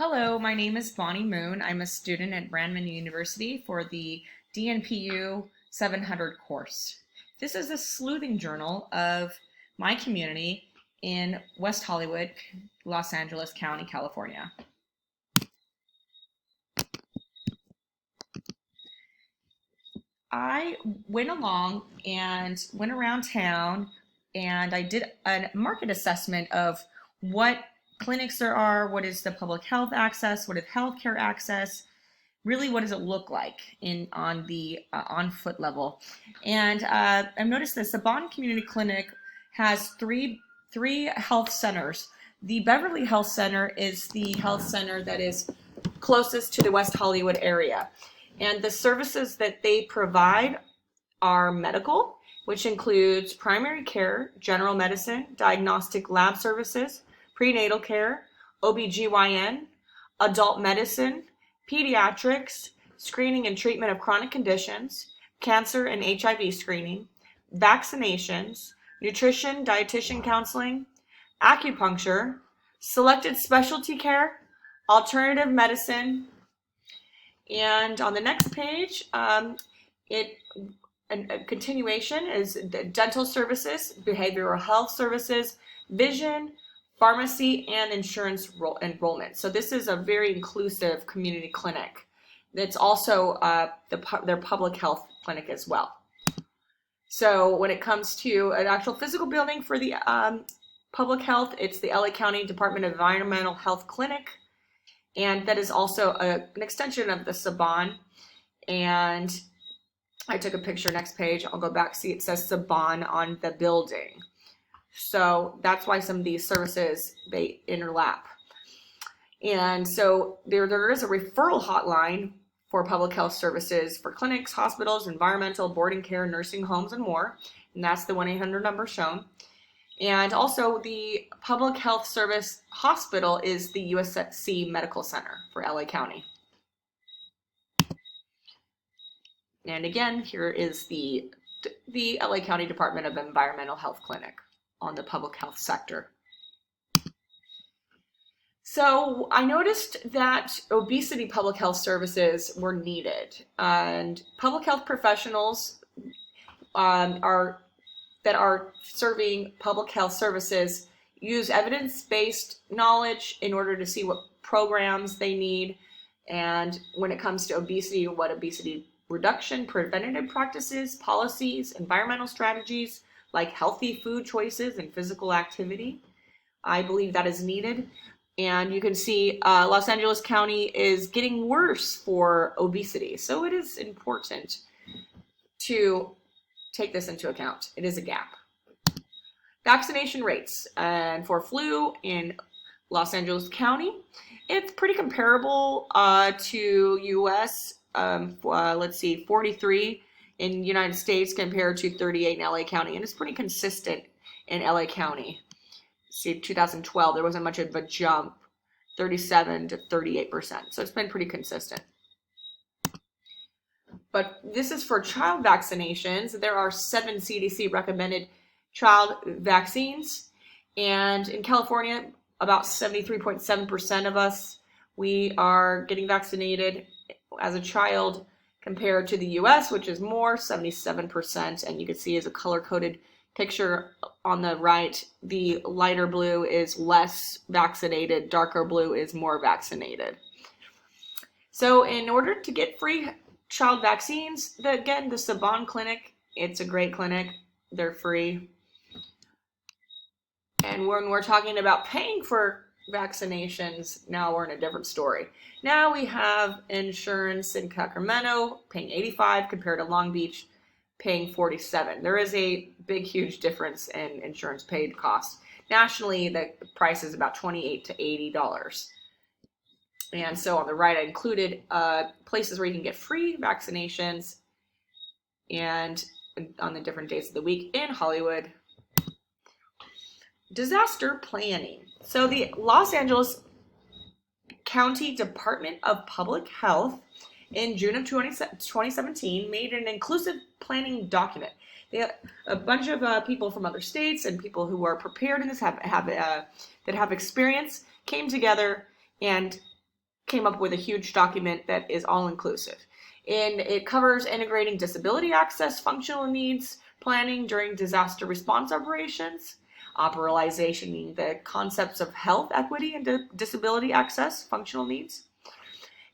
Hello, my name is Bonnie Moon. I'm a student at Brandman University for the DNPU 700 course. This is a sleuthing journal of my community in West Hollywood, Los Angeles County, California. I went along and went around town and I did a market assessment of what clinics there are, what is the public health access, what is healthcare access, really what does it look like in on the on foot level. And I've noticed this: the Bond Community Clinic has three health centers. The Beverly Health Center is the health center that is closest to the West Hollywood area. And the services that they provide are medical, which includes primary care, general medicine, diagnostic lab services, prenatal care, OBGYN, adult medicine, pediatrics, screening and treatment of chronic conditions, cancer and HIV screening, vaccinations, nutrition, dietitian counseling, acupuncture, selected specialty care, alternative medicine. And on the next page, a continuation is dental services, behavioral health services, vision, pharmacy, and insurance enrollment. So this is a very inclusive community clinic. It's also their public health clinic as well. So when it comes to an actual physical building for the public health, it's the LA County Department of Environmental Health Clinic. And that is also an extension of the Saban. And I took a picture, next page. I'll go back, see it says Saban on the building. So that's why some of these services, they interlap. And so there is a referral hotline for public health services for clinics, hospitals, environmental, boarding care, nursing homes, and more. And that's the 1-800 number shown. And also the public health service hospital is the USC Medical Center for LA County. And again, here is the LA County Department of Environmental Health Clinic on the public health sector. So I noticed that obesity public health services were needed, and public health professionals that are serving public health services use evidence-based knowledge in order to see what programs they need. And when it comes to obesity, what obesity reduction, preventative practices, policies, environmental strategies like healthy food choices and physical activity. I believe that is needed. And you can see Los Angeles County is getting worse for obesity. So it is important to take this into account. It is a gap. Vaccination rates, and for flu in Los Angeles County, it's pretty comparable to US. Let's see, 43 in United States compared to 38 in LA County, and it's pretty consistent in LA County. See, 2012 there wasn't much of a jump, 37 to 38%. So it's been pretty consistent. But this is for child vaccinations. There are 7 CDC recommended child vaccines. And in California, about 73.7% of us, we are getting vaccinated as a child compared to the US, which is more, 77%. And you can see as a color-coded picture on the right, the lighter blue is less vaccinated, darker blue is more vaccinated. So in order to get free child vaccines, again, the Saban Clinic, it's a great clinic. They're free. And when we're talking about paying for vaccinations, now we're in a different story. Now we have insurance in Sacramento paying $85 compared to Long Beach paying $47. There is a big, huge difference in insurance paid cost. Nationally, the price is about $28 to $80. And so on the right, I included places where you can get free vaccinations and on the different days of the week in Hollywood. Disaster planning. So the Los Angeles County Department of Public Health in June of 2017 made an inclusive planning document. A bunch of people from other states and people who are prepared in this that have experience came together and came up with a huge document that is all-inclusive. And it covers integrating disability access, functional needs, planning during disaster response operations, operationalizing the concepts of health equity and disability access, functional needs,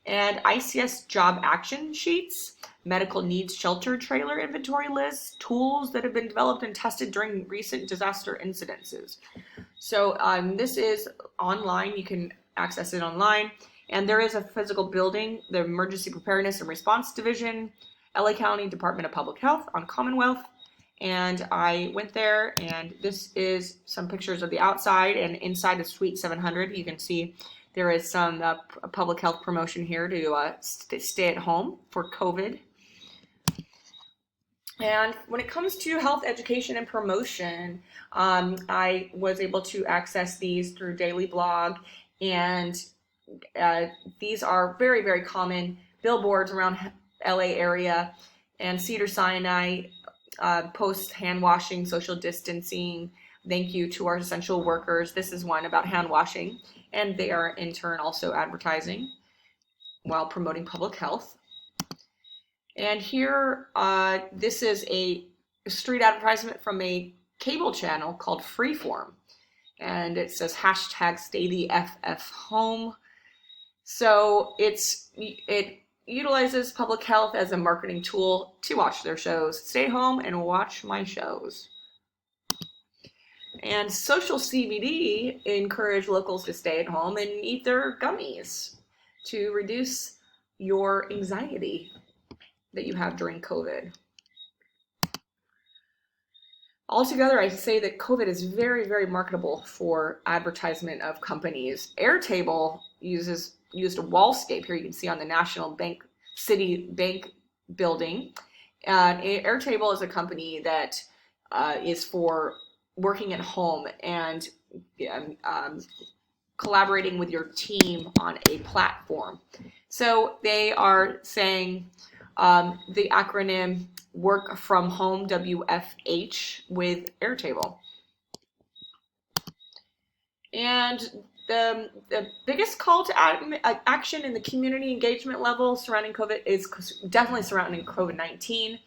and ICS job action sheets, medical needs shelter trailer inventory lists, tools that have been developed and tested during recent disaster incidences. So this is online. You can access it online. And there is a physical building, the Emergency Preparedness and Response Division, LA County Department of Public Health on Commonwealth. And I went there, and this is some pictures of the outside, and inside of Suite 700, you can see there is some public health promotion here to stay at home for COVID. And when it comes to health education and promotion, I was able to access these through Daily Blog, and these are very, very common billboards around LA area, and Cedars-Sinai posts hand washing, social distancing, thank you to our essential workers. This is one about hand washing, and they are in turn also advertising while promoting public health. And here, this is a street advertisement from a cable channel called Freeform, and it says hashtag stay the FF home. So it utilizes public health as a marketing tool to watch their shows. Stay home and watch my shows. And Social CBD encourage locals to stay at home and eat their gummies to reduce your anxiety that you have during COVID. Altogether, I say that COVID is very, very marketable for advertisement of companies. Airtable used a wallscape here. You can see on the National Bank City Bank building. Airtable is a company that is for working at home and collaborating with your team on a platform. So they are saying the acronym Work From Home, WFH, with Airtable. And the biggest call to action in the community engagement level surrounding COVID is definitely surrounding COVID-19.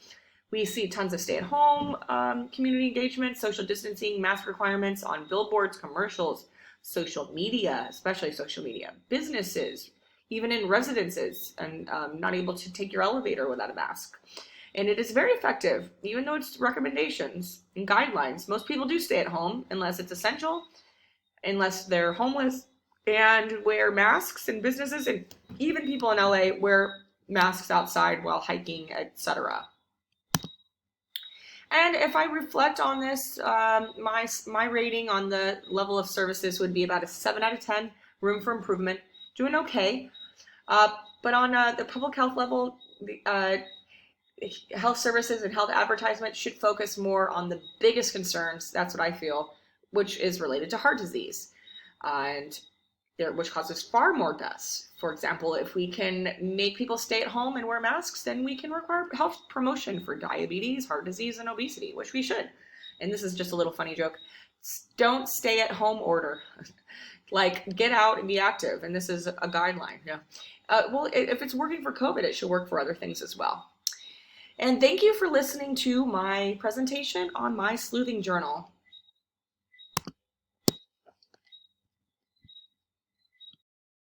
We see tons of stay-at-home community engagement, social distancing, mask requirements on billboards, commercials, social media, especially social media, businesses, even in residences, and not able to take your elevator without a mask. And it is very effective, even though it's recommendations and guidelines. Most people do stay at home unless it's essential, unless they're homeless, and wear masks in businesses, and even people in LA wear masks outside while hiking, etc. And if I reflect on this, my rating on the level of services would be about a 7 out of 10, room for improvement, doing okay. But on the public health level, health services and health advertisement should focus more on the biggest concerns, that's what I feel, which is related to heart disease, which causes far more deaths. For example, if we can make people stay at home and wear masks, then we can require health promotion for diabetes, heart disease, and obesity, which we should. And this is just a little funny joke. Don't stay at home order. Like, get out and be active. And this is a guideline. Yeah. Well, if it's working for COVID, it should work for other things as well. And thank you for listening to my presentation on my sleuthing journal.